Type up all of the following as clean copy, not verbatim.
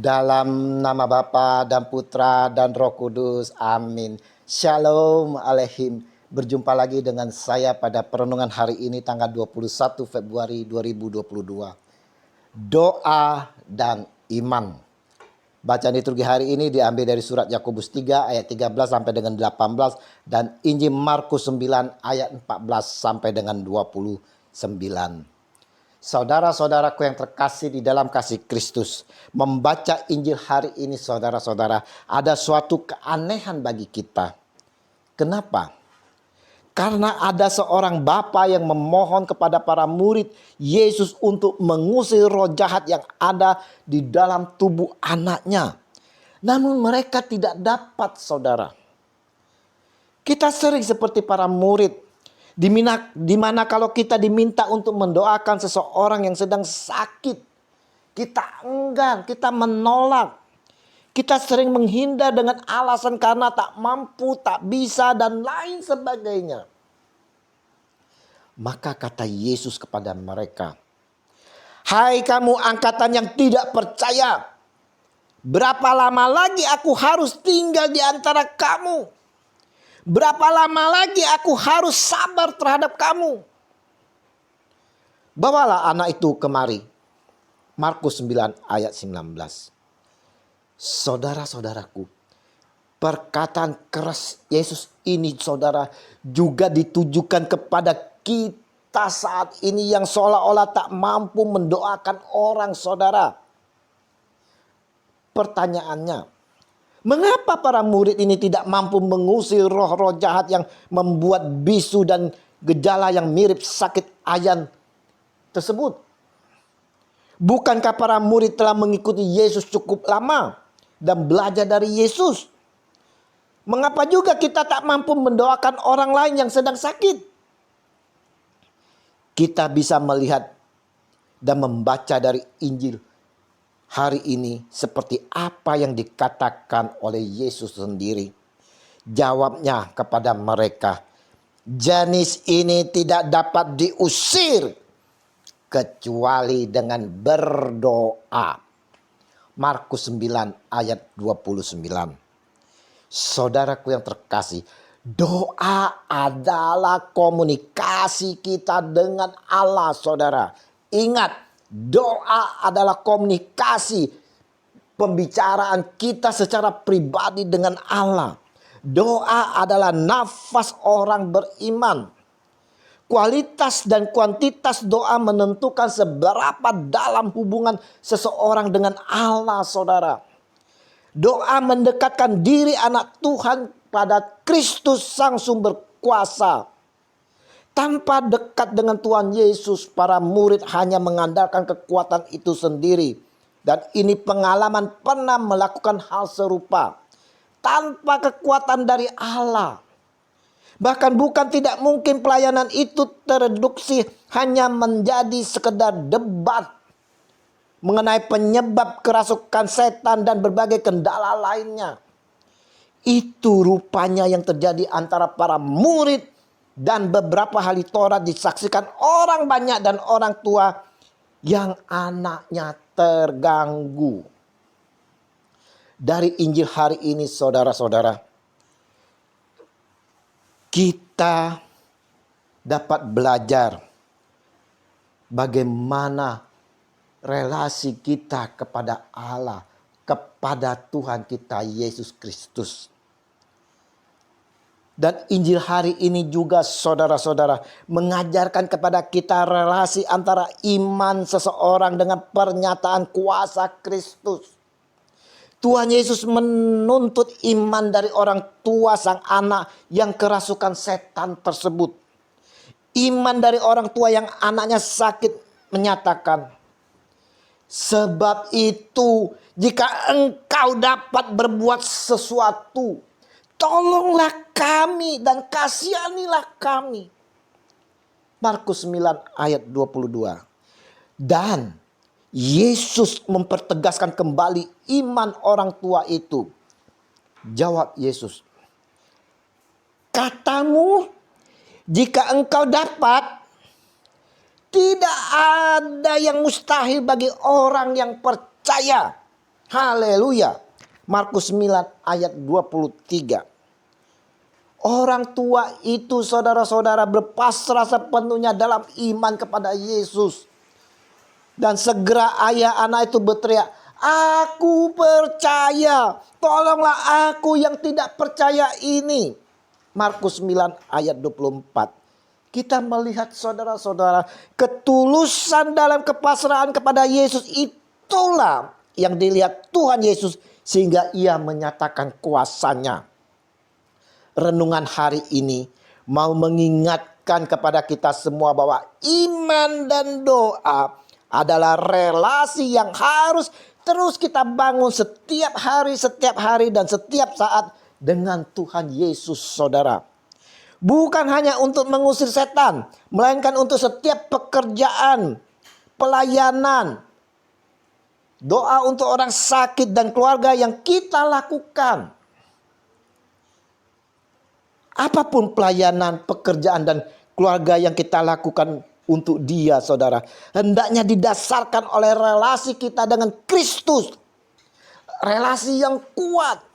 Dalam nama Bapa dan Putra dan Roh Kudus. Amin. Shalom Aleihim. Berjumpa lagi dengan saya pada perenungan hari ini tanggal 21 Februari 2022. Doa dan iman. Bacaan liturgi hari ini diambil dari surat Yakobus 3 ayat 13 sampai dengan 18 dan Injil Markus 9 ayat 14 sampai dengan 29. Saudara-saudaraku yang terkasih di dalam kasih Kristus, membaca Injil hari ini saudara-saudara, ada suatu keanehan bagi kita. Kenapa? Karena ada seorang bapa yang memohon kepada para murid Yesus untuk mengusir roh jahat yang ada di dalam tubuh anaknya. Namun mereka tidak dapat, saudara. Kita sering seperti para murid. Di mana kalau kita diminta untuk mendoakan seseorang yang sedang sakit, kita enggan, kita menolak. Kita sering menghindar dengan alasan karena tak mampu, tak bisa, dan lain sebagainya. Maka kata Yesus kepada mereka, "Hai kamu angkatan yang tidak percaya, berapa lama lagi aku harus tinggal di antara kamu? Berapa lama lagi aku harus sabar terhadap kamu? Bawalah anak itu kemari." Markus 9 ayat 19. Saudara-saudaraku, perkataan keras Yesus ini saudara juga ditujukan kepada kita saat ini yang seolah-olah tak mampu mendoakan orang, saudara. Pertanyaannya, mengapa para murid ini tidak mampu mengusir roh-roh jahat yang membuat bisu dan gejala yang mirip sakit ayan tersebut? Bukankah para murid telah mengikuti Yesus cukup lama dan belajar dari Yesus? Mengapa juga kita tak mampu mendoakan orang lain yang sedang sakit? Kita bisa melihat dan membaca dari Injil hari ini seperti apa yang dikatakan oleh Yesus sendiri. Jawabnya kepada mereka, "Jenis ini tidak dapat diusir kecuali dengan berdoa." Markus 9 ayat 29. Saudaraku yang terkasih, doa adalah komunikasi kita dengan Allah, saudara. Ingat, doa adalah komunikasi pembicaraan kita secara pribadi dengan Allah. Doa adalah nafas orang beriman. Kualitas dan kuantitas doa menentukan seberapa dalam hubungan seseorang dengan Allah, saudara. Doa mendekatkan diri anak Tuhan pada Kristus sang sumber kuasa. Tanpa dekat dengan Tuhan Yesus, para murid hanya mengandalkan kekuatan itu sendiri. Dan ini pengalaman pernah melakukan hal serupa. Tanpa kekuatan dari Allah. Bahkan bukan tidak mungkin pelayanan itu tereduksi hanya menjadi sekedar debat mengenai penyebab kerasukan setan dan berbagai kendala lainnya. Itu rupanya yang terjadi antara para murid dan beberapa ahli Taurat disaksikan orang banyak dan orang tua yang anaknya terganggu. Dari Injil hari ini saudara-saudara, kita dapat belajar bagaimana relasi kita kepada Allah, kepada Tuhan kita Yesus Kristus. Dan Injil hari ini juga saudara-saudara mengajarkan kepada kita relasi antara iman seseorang dengan pernyataan kuasa Kristus. Tuhan Yesus menuntut iman dari orang tua sang anak yang kerasukan setan tersebut. Iman dari orang tua yang anaknya sakit menyatakan, "Sebab itu jika engkau dapat berbuat sesuatu, tolonglah kami dan kasihanilah kami." Markus 9 ayat 22. Dan Yesus mempertegaskan kembali iman orang tua itu. Jawab Yesus, "Katamu, jika engkau dapat, tidak ada yang mustahil bagi orang yang percaya." Haleluya. Markus 9 ayat 23. Orang tua itu saudara-saudara berpasrah sepenuhnya dalam iman kepada Yesus. Dan segera ayah anak itu berteriak, "Aku percaya, tolonglah aku yang tidak percaya ini." Markus 9 ayat 24. Kita melihat saudara-saudara, ketulusan dalam kepasrahan kepada Yesus itulah yang dilihat Tuhan Yesus sehingga ia menyatakan kuasanya. Renungan hari ini mau mengingatkan kepada kita semua bahwa iman dan doa adalah relasi yang harus terus kita bangun setiap hari dan setiap saat dengan Tuhan Yesus, saudara. Bukan hanya untuk mengusir setan, melainkan untuk setiap pekerjaan, pelayanan, doa untuk orang sakit dan keluarga yang kita lakukan. Apapun pelayanan, pekerjaan dan keluarga yang kita lakukan untuk dia, saudara, hendaknya didasarkan oleh relasi kita dengan Kristus. Relasi yang kuat.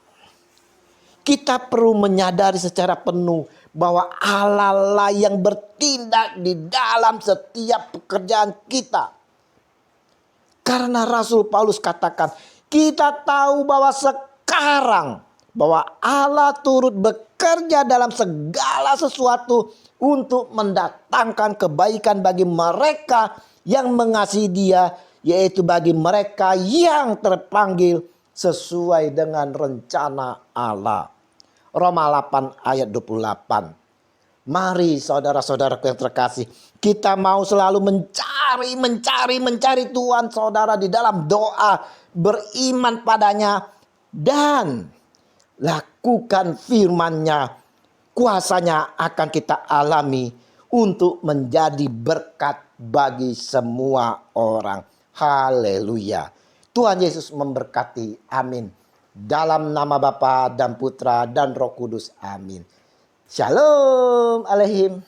Kita perlu menyadari secara penuh bahwa Allah lah yang bertindak di dalam setiap pekerjaan kita. Karena Rasul Paulus katakan, kita tahu bahwa sekarang bahwa Allah turut bekerja dalam segala sesuatu untuk mendatangkan kebaikan bagi mereka yang mengasihi Dia, yaitu bagi mereka yang terpanggil sesuai dengan rencana Allah. Roma 8 ayat 28. Mari saudara-saudara yang terkasih, kita mau selalu mencari Tuhan, saudara, di dalam doa, beriman padanya dan lakukan firman-Nya. Kuasanya akan kita alami untuk menjadi berkat bagi semua orang. Haleluya. Tuhan Yesus memberkati. Amin. Dalam nama Bapa dan Putra dan Roh Kudus. Amin. Shalom Aleihim.